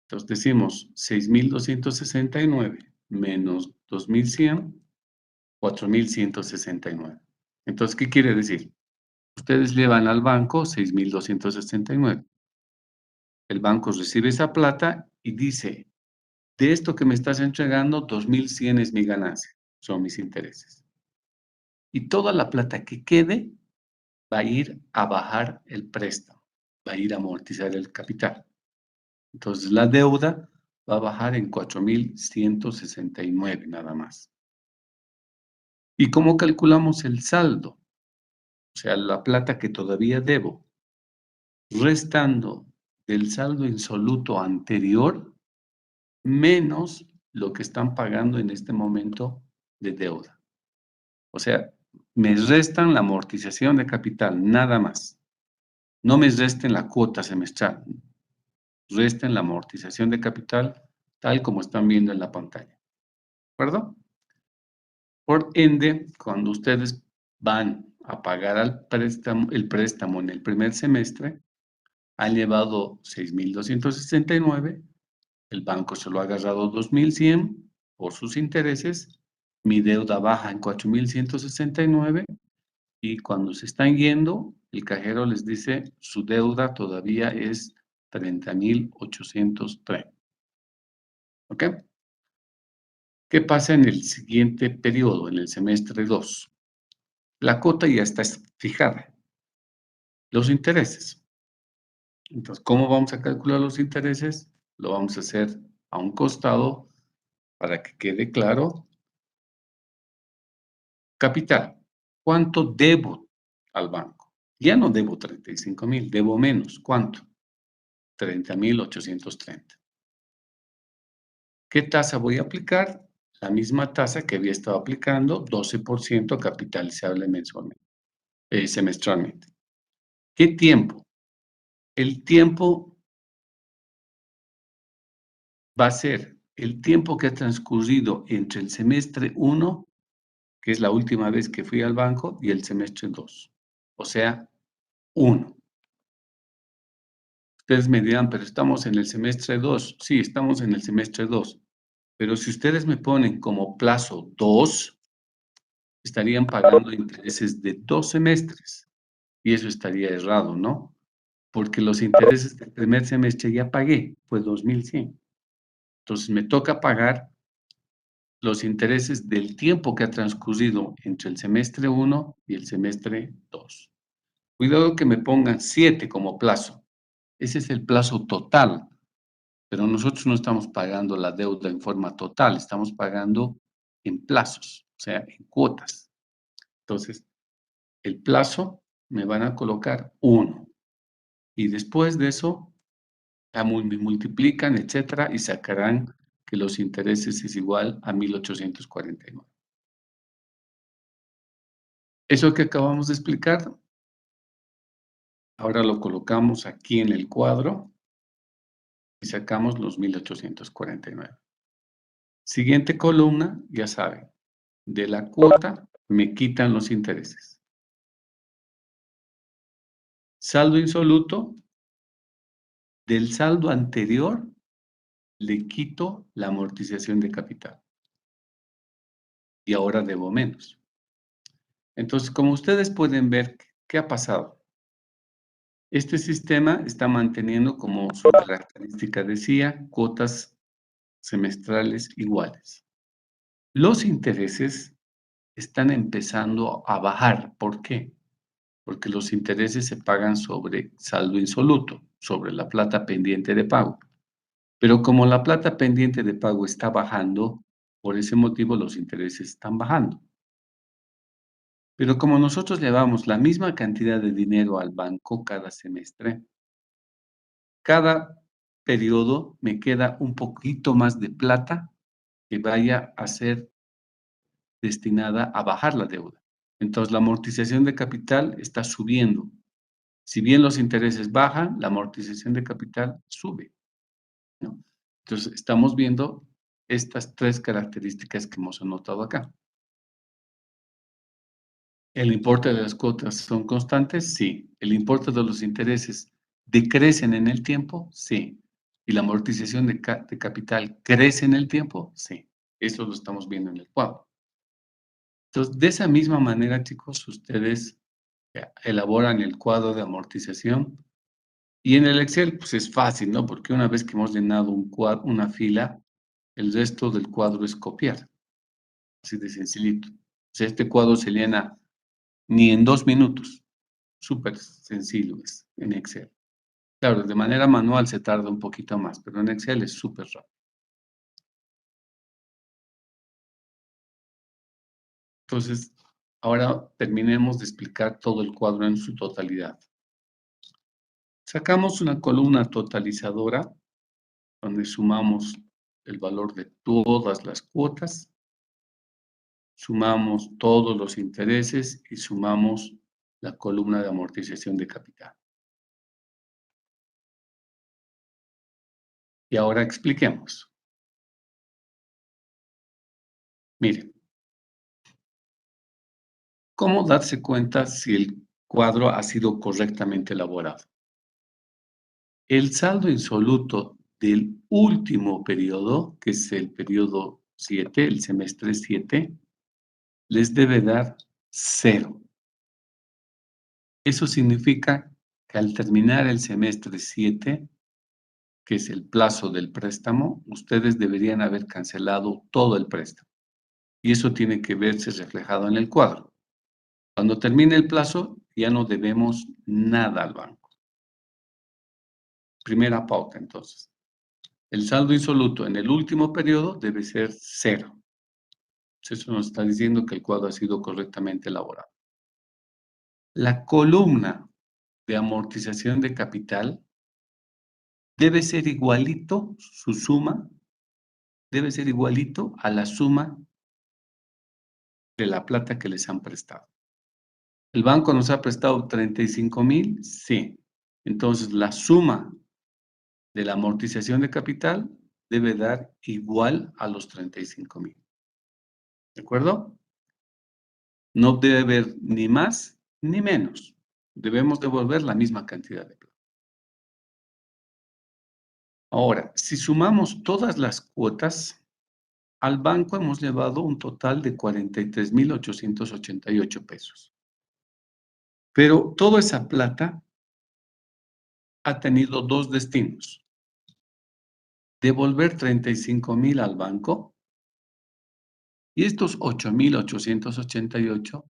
Entonces decimos 6.269 menos 2.100, 4.169. Entonces, ¿qué quiere decir? Ustedes llevan al banco 6.269. El banco recibe esa plata y dice, de esto que me estás entregando, 2.100 es mi ganancia, son mis intereses. Y toda la plata que quede va a ir a bajar el préstamo, va a ir a amortizar el capital. Entonces la deuda va a bajar en 4.169 nada más. ¿Y cómo calculamos el saldo? O sea, la plata que todavía debo, restando del saldo insoluto anterior menos lo que están pagando en este momento de deuda. O sea, me restan la amortización de capital, nada más. No me resten la cuota semestral, resten la amortización de capital tal como están viendo en la pantalla. ¿De acuerdo? Por ende, cuando ustedes van a pagar el préstamo en el primer semestre, han llevado 6.269, el banco se lo ha agarrado 2.100 por sus intereses, mi deuda baja en 4.169 y cuando se están yendo, el cajero les dice su deuda todavía es 30.830. ¿Ok? ¿Qué pasa en el siguiente periodo, en el semestre 2? La cuota ya está fijada. Los intereses. Entonces, ¿cómo vamos a calcular los intereses? Lo vamos a hacer a un costado para que quede claro. Capital. ¿Cuánto debo al banco? Ya no debo 35.000, debo menos. ¿Cuánto? 30.830. ¿Qué tasa voy a aplicar? La misma tasa que había estado aplicando, 12% capitalizable mensualmente, semestralmente. ¿Qué tiempo? El tiempo va a ser el tiempo que ha transcurrido entre el semestre 1, que es la última vez que fui al banco, y el semestre 2. O sea, 1. Ustedes me dirán, pero estamos en el semestre 2. Sí, estamos en el semestre 2. Pero si ustedes me ponen como plazo 2, estarían pagando intereses de 2 semestres. Y eso estaría errado, ¿no? Porque los intereses del primer semestre ya pagué, fue 2.100. Entonces me toca pagar los intereses del tiempo que ha transcurrido entre el semestre 1 y el semestre 2. Cuidado que me pongan 7 como plazo. Ese es el plazo total, pero nosotros no estamos pagando la deuda en forma total, estamos pagando en plazos, o sea, en cuotas. Entonces, el plazo me van a colocar 1 y después de eso me multiplican, etcétera, y sacarán que los intereses es igual a 1.849. Eso que acabamos de explicar, ahora lo colocamos aquí en el cuadro y sacamos los 1.849. Siguiente columna, ya saben, de la cuota me quitan los intereses. Saldo insoluto, del saldo anterior le quito la amortización de capital. Y ahora debo menos. Entonces, como ustedes pueden ver, ¿qué ha pasado? Este sistema está manteniendo, como su característica decía, cuotas semestrales iguales. Los intereses están empezando a bajar. ¿Por qué? Porque los intereses se pagan sobre saldo insoluto, sobre la plata pendiente de pago. Pero como la plata pendiente de pago está bajando, por ese motivo los intereses están bajando. Pero como nosotros llevamos la misma cantidad de dinero al banco cada semestre, cada periodo me queda un poquito más de plata que vaya a ser destinada a bajar la deuda. Entonces, la amortización de capital está subiendo. Si bien los intereses bajan, la amortización de capital sube, ¿no? Entonces, estamos viendo estas tres características que hemos anotado acá. ¿El importe de las cuotas son constantes? Sí. ¿El importe de los intereses decrecen en el tiempo? Sí. ¿Y la amortización de capital crece en el tiempo? Sí. Eso lo estamos viendo en el cuadro. Entonces, de esa misma manera, chicos, ustedes elaboran el cuadro de amortización y en el Excel, pues es fácil, ¿no? Porque una vez que hemos llenado una fila, el resto del cuadro es copiar. Así de sencillito. O sea, este cuadro se llena ni en 2 minutos. Súper sencillo es en Excel. Claro, de manera manual se tarda un poquito más, pero en Excel es súper rápido. Entonces, ahora terminemos de explicar todo el cuadro en su totalidad. Sacamos una columna totalizadora donde sumamos el valor de todas las cuotas, sumamos todos los intereses y sumamos la columna de amortización de capital. Y ahora expliquemos. Miren, ¿cómo darse cuenta si el cuadro ha sido correctamente elaborado? El saldo insoluto del último periodo, que es el periodo 7, el semestre 7, les debe dar 0. Eso significa que al terminar el semestre 7, que es el plazo del préstamo, ustedes deberían haber cancelado todo el préstamo. Y eso tiene que verse reflejado en el cuadro. Cuando termine el plazo, ya no debemos nada al banco. Primera pauta, entonces. El saldo insoluto en el último periodo debe ser 0. Eso nos está diciendo que el cuadro ha sido correctamente elaborado. La columna de amortización de capital debe ser igualito, su suma, debe ser igualito a la suma de la plata que les han prestado. ¿El banco nos ha prestado 35,000? Sí. Entonces, la suma de la amortización de capital debe dar igual a los 35,000. ¿De acuerdo? No debe haber ni más ni menos. Debemos devolver la misma cantidad de plata. Ahora, si sumamos todas las cuotas, al banco hemos llevado un total de 43,888 pesos. Pero toda esa plata ha tenido dos destinos. Devolver 35,000 al banco y estos 8,888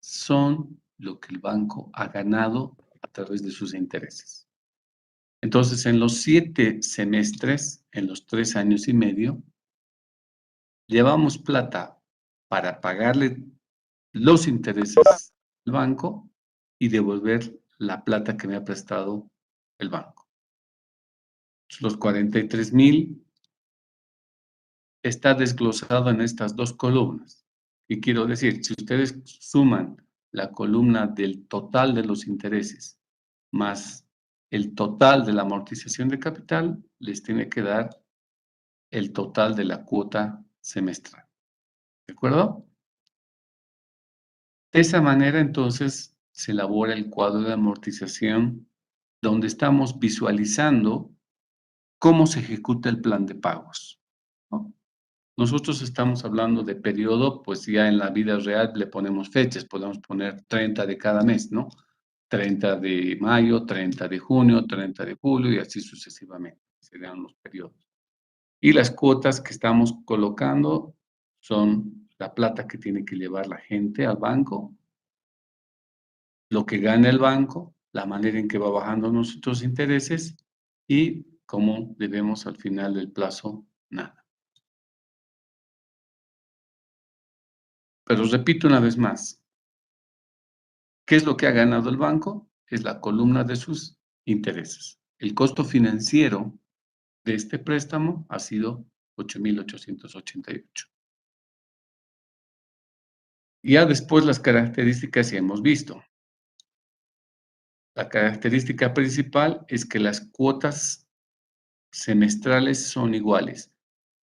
son lo que el banco ha ganado a través de sus intereses. Entonces, en los 7 semestres, en los 3 años y medio, llevamos plata para pagarle los intereses al banco y devolver la plata que me ha prestado el banco. Los 43,000 está desglosado en estas dos columnas. Y quiero decir, si ustedes suman la columna del total de los intereses más el total de la amortización de capital, les tiene que dar el total de la cuota semestral. ¿De acuerdo? De esa manera, entonces, se elabora el cuadro de amortización donde estamos visualizando cómo se ejecuta el plan de pagos, ¿no? Nosotros estamos hablando de periodo, pues ya en la vida real le ponemos fechas, podemos poner 30 de cada mes, ¿no? 30 de mayo, 30 de junio, 30 de julio y así sucesivamente, serían los periodos. Y las cuotas que estamos colocando son la plata que tiene que llevar la gente al banco, lo que gana el banco, la manera en que va bajando nuestros intereses y cómo debemos al final del plazo nada. Pero repito una vez más, ¿qué es lo que ha ganado el banco? Es la columna de sus intereses. El costo financiero de este préstamo ha sido 8.888. Ya después las características ya hemos visto. La característica principal es que las cuotas semestrales son iguales.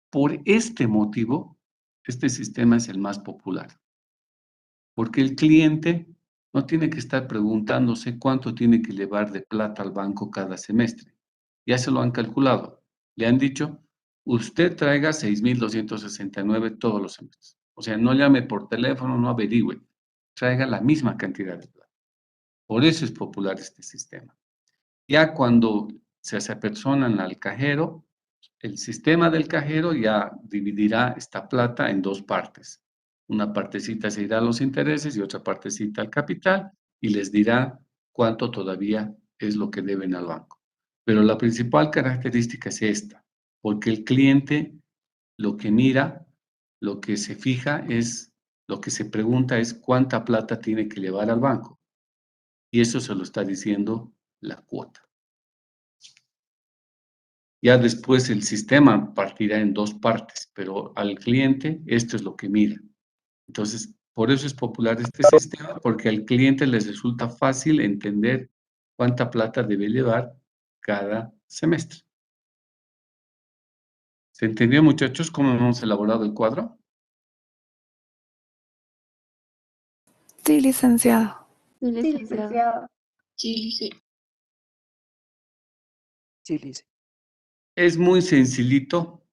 Por este motivo, este sistema es el más popular, porque el cliente no tiene que estar preguntándose cuánto tiene que llevar de plata al banco cada semestre. Ya se lo han calculado. Le han dicho, usted traiga 6.269 todos los semestres. O sea, no llame por teléfono, no averigüe. Traiga la misma cantidad de plata. Por eso es popular este sistema. Ya cuando se apersonan al cajero, el sistema del cajero ya dividirá esta plata en dos partes. Una partecita se irá a los intereses y otra partecita al capital y les dirá cuánto todavía es lo que deben al banco. Pero la principal característica es esta, porque el cliente lo que mira, lo que se fija es, lo que se pregunta es cuánta plata tiene que llevar al banco. Y eso se lo está diciendo la cuota. Ya después el sistema partirá en dos partes, pero al cliente esto es lo que mira. Entonces, por eso es popular este sistema, porque al cliente les resulta fácil entender cuánta plata debe llevar cada semestre. ¿Se entendió, muchachos, cómo hemos elaborado el cuadro? Sí, licenciado. Sí, licenciado. Sí, sí. Sí, Lice. Es muy sencillito.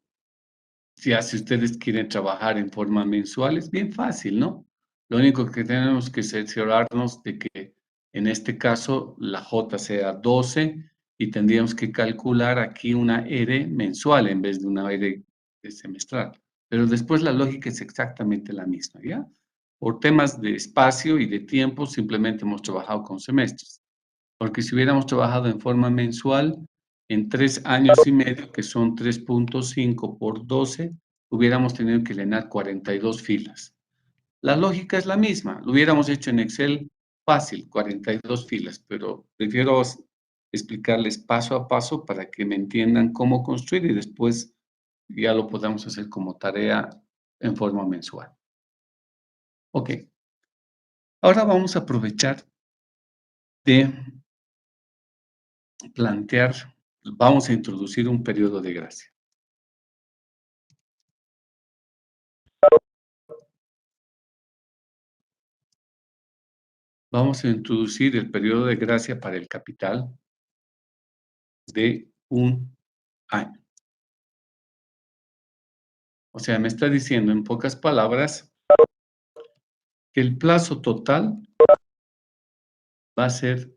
Si ustedes quieren trabajar en forma mensual, es bien fácil, ¿no? Lo único que tenemos que cerciorarnos de que en este caso la J sea 12 y tendríamos que calcular aquí una R mensual en vez de una R semestral. Pero después la lógica es exactamente la misma, ¿ya? Por temas de espacio y de tiempo simplemente hemos trabajado con semestres. Porque si hubiéramos trabajado en forma mensual, en 3 años y medio, que son 3.5 por 12, hubiéramos tenido que llenar 42 filas. La lógica es la misma, lo hubiéramos hecho en Excel fácil, 42 filas, pero prefiero explicarles paso a paso para que me entiendan cómo construir y después ya lo podamos hacer como tarea en forma mensual. Ok. Ahora vamos a aprovechar de plantear, vamos a introducir un periodo de gracia. Vamos a introducir el periodo de gracia para el capital de un año. O sea, me está diciendo en pocas palabras que el plazo total va a ser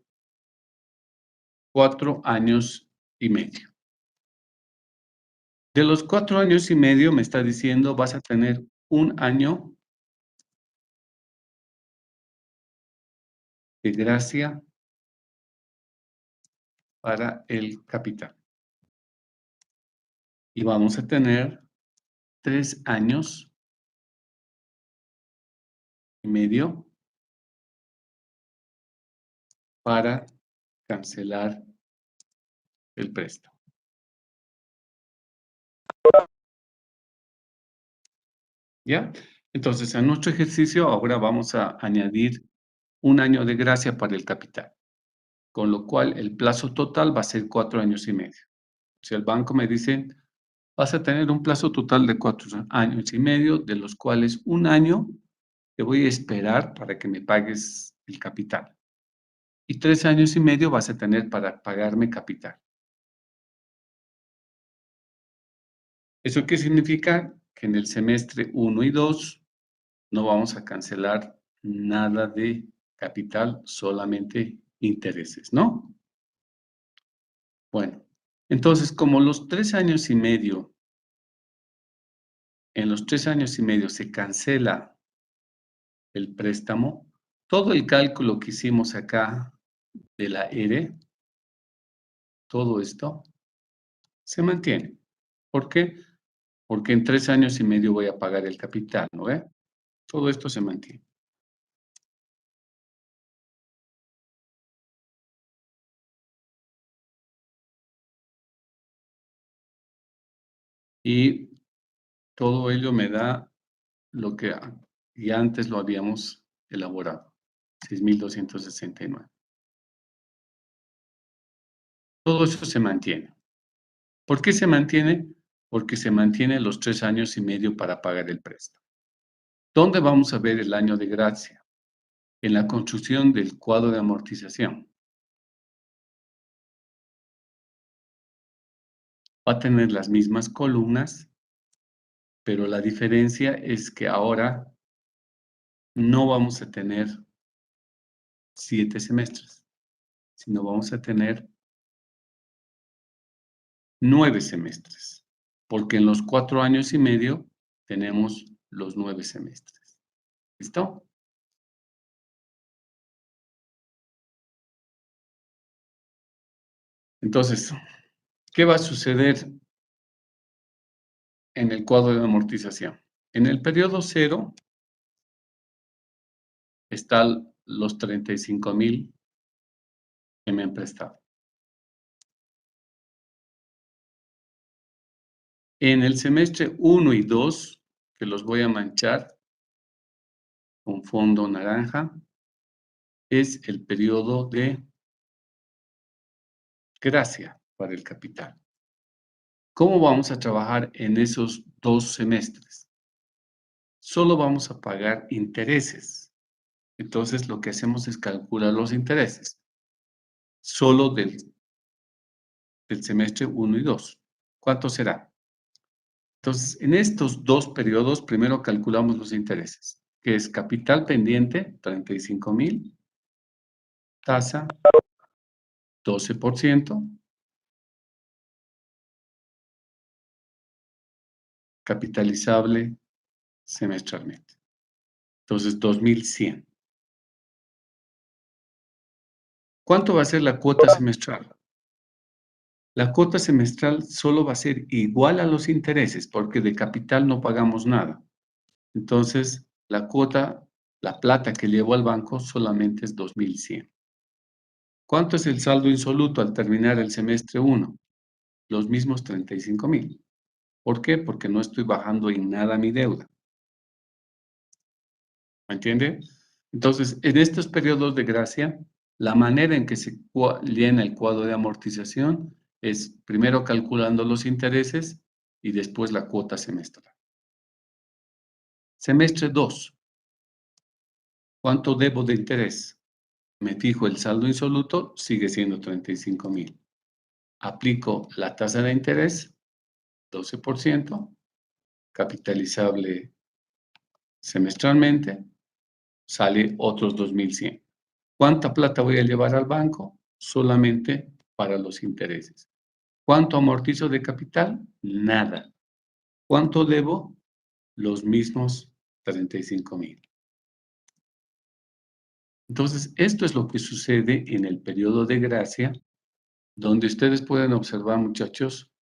4 años y medio. De los 4 años y medio, me está diciendo, vas a tener un año de gracia para el capital. Y vamos a tener 3 años y medio para cancelar el préstamo. ¿Ya? Entonces, a nuestro ejercicio ahora vamos a añadir un año de gracia para el capital, con lo cual el plazo total va a ser 4 años y medio. Si el banco me dice, vas a tener un plazo total de 4 años y medio, de los cuales un año te voy a esperar para que me pagues el capital. Y 3 años y medio vas a tener para pagarme capital. ¿Eso qué significa? Que en el semestre 1 y 2 no vamos a cancelar nada de capital, solamente intereses, ¿no? Bueno, entonces, como los 3 años y medio, en los 3 años y medio se cancela el préstamo, todo el cálculo que hicimos acá de la R, todo esto, se mantiene. ¿Por qué? Porque en 3 años y medio voy a pagar el capital, ¿no ve? Todo esto se mantiene. Y todo ello me da lo que ya antes lo habíamos elaborado, 6,269. Todo eso se mantiene. ¿Por qué se mantiene? Porque se mantiene los 3 años y medio para pagar el préstamo. ¿Dónde vamos a ver el año de gracia? En la construcción del cuadro de amortización. Va a tener las mismas columnas, pero la diferencia es que ahora no vamos a tener 7 semestres, sino vamos a tener 9 semestres, porque en los 4 años y medio tenemos los 9 semestres. ¿Listo? Entonces, ¿qué va a suceder en el cuadro de amortización? En el periodo 0 están los 35,000 que me han prestado. En el semestre 1 y 2, que los voy a manchar con fondo naranja, es el periodo de gracia para el capital. ¿Cómo vamos a trabajar en esos 2 semestres? Solo vamos a pagar intereses. Entonces, lo que hacemos es calcular los intereses, solo del semestre 1 y 2. ¿Cuánto será? Entonces, en estos 2 periodos, primero calculamos los intereses, que es capital pendiente, 35,000, tasa 12%, capitalizable semestralmente. Entonces, 2,100. ¿Cuánto va a ser la cuota semestral? La cuota semestral solo va a ser igual a los intereses, porque de capital no pagamos nada. Entonces, la cuota, la plata que llevo al banco solamente es 2,100. ¿Cuánto es el saldo insoluto al terminar el semestre 1? Los mismos 35,000. ¿Por qué? Porque no estoy bajando en nada mi deuda. ¿Me entiende? Entonces, en estos periodos de gracia, la manera en que se llena el cuadro de amortización es primero calculando los intereses y después la cuota semestral. Semestre 2. ¿Cuánto debo de interés? Me fijo el saldo insoluto, sigue siendo 35,000. Aplico la tasa de interés, 12%, capitalizable semestralmente, sale otros 2,100. ¿Cuánta plata voy a llevar al banco? Solamente para los intereses. ¿Cuánto amortizo de capital? Nada. ¿Cuánto debo? Los mismos 35,000. Entonces, esto es lo que sucede en el periodo de gracia, donde ustedes pueden observar, muchachos,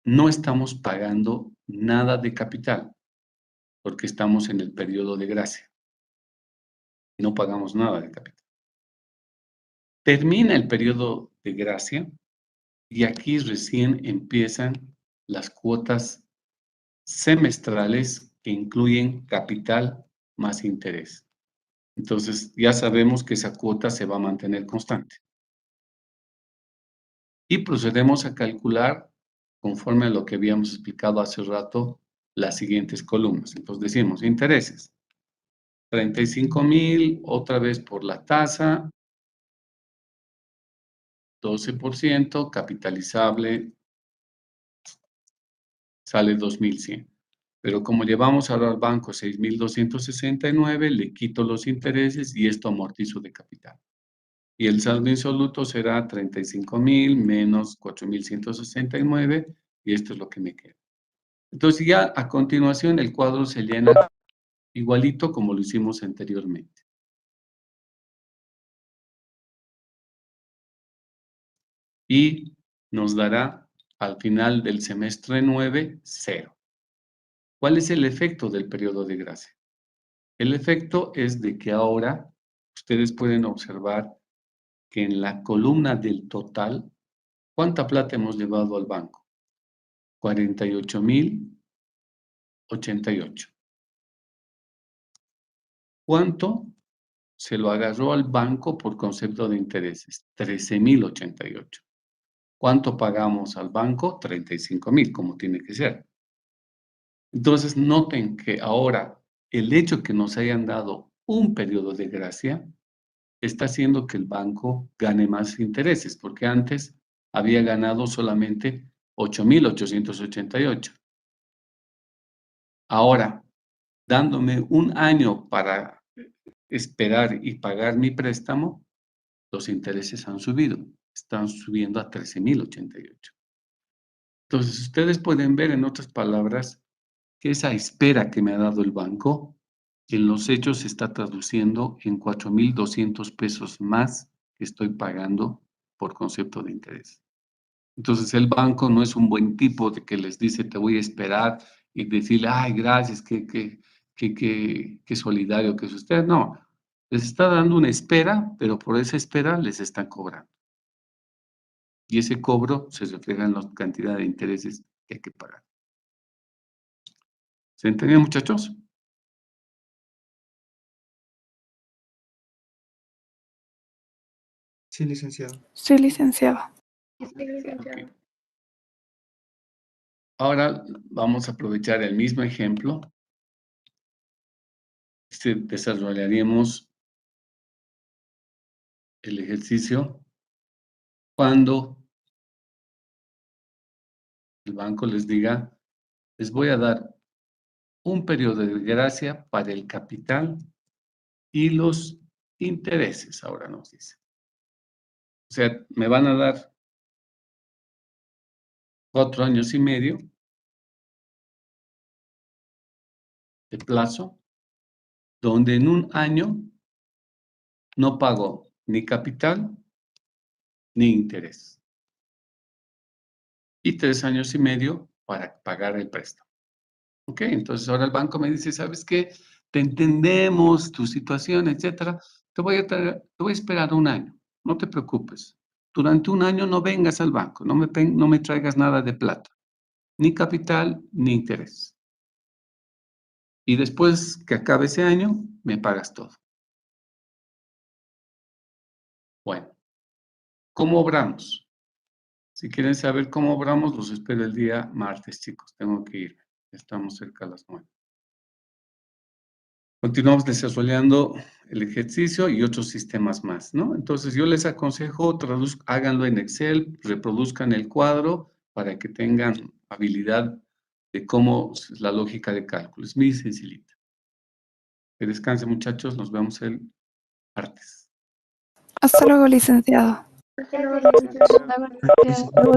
no estamos pagando nada de capital, porque estamos en el periodo de gracia. No pagamos nada de capital. Termina el periodo de gracia y aquí recién empiezan las cuotas semestrales que incluyen capital más interés. Entonces, ya sabemos que esa cuota se va a mantener constante. Y procedemos a calcular, conforme a lo que habíamos explicado hace rato, las siguientes columnas. Entonces, decimos intereses. 35,000, otra vez por la tasa, 12%, capitalizable, sale 2,100. Pero como llevamos ahora al banco 6,269, le quito los intereses y esto amortizo de capital. Y el saldo insoluto será 35,000 menos 4,169 y esto es lo que me queda. Entonces ya a continuación el cuadro se llena igualito como lo hicimos anteriormente. Y nos dará al final del semestre 9, 0. ¿Cuál es el efecto del periodo de gracia? El efecto es de que ahora ustedes pueden observar que en la columna del total, ¿cuánta plata hemos llevado al banco? 48,088. ¿Cuánto se lo agarró al banco por concepto de intereses? 13,088. ¿Cuánto pagamos al banco? 35,000, como tiene que ser. Entonces, noten que ahora el hecho que nos hayan dado un periodo de gracia está haciendo que el banco gane más intereses, porque antes había ganado solamente 8,888. Ahora, dándome un año para esperar y pagar mi préstamo, los intereses han subido, están subiendo a 13,088. Entonces, ustedes pueden ver, en otras palabras, que esa espera que me ha dado el banco, en los hechos se está traduciendo en 4,200 pesos más que estoy pagando por concepto de interés. Entonces, el banco no es un buen tipo de que les dice, te voy a esperar y decirle, ay, gracias, qué solidario que es usted. No, les está dando una espera, pero por esa espera les están cobrando. Y ese cobro se refleja en la cantidad de intereses que hay que pagar. ¿Se entendió, muchachos? Sí, licenciado. Sí, licenciado. Ok. Ahora vamos a aprovechar el mismo ejemplo. Desarrollaríamos el ejercicio cuando el banco les diga, les voy a dar un periodo de gracia para el capital y los intereses, ahora nos dice. O sea, me van a dar 4 años y medio de plazo, donde en un año no pago ni capital ni interés. Y 3 años y medio para pagar el préstamo. Ok, entonces ahora el banco me dice, ¿sabes qué? Te entendemos, tu situación, etcétera. Te voy a esperar un año, no te preocupes. Durante un año no vengas al banco, no me traigas nada de plata, ni capital, ni interés. Y después que acabe ese año, me pagas todo. Bueno, ¿cómo obramos? Si quieren saber cómo obramos, los espero el día martes, chicos. Tengo que ir. Estamos cerca a las 9. Continuamos desarrollando el ejercicio y otros sistemas más, ¿no? Entonces, yo les aconsejo, háganlo en Excel, reproduzcan el cuadro para que tengan habilidad de cómo es la lógica de cálculo. Es muy sencillita. Que descansen, muchachos. Nos vemos el martes. Hasta luego, licenciado. Hasta luego, licenciado. Licenciado.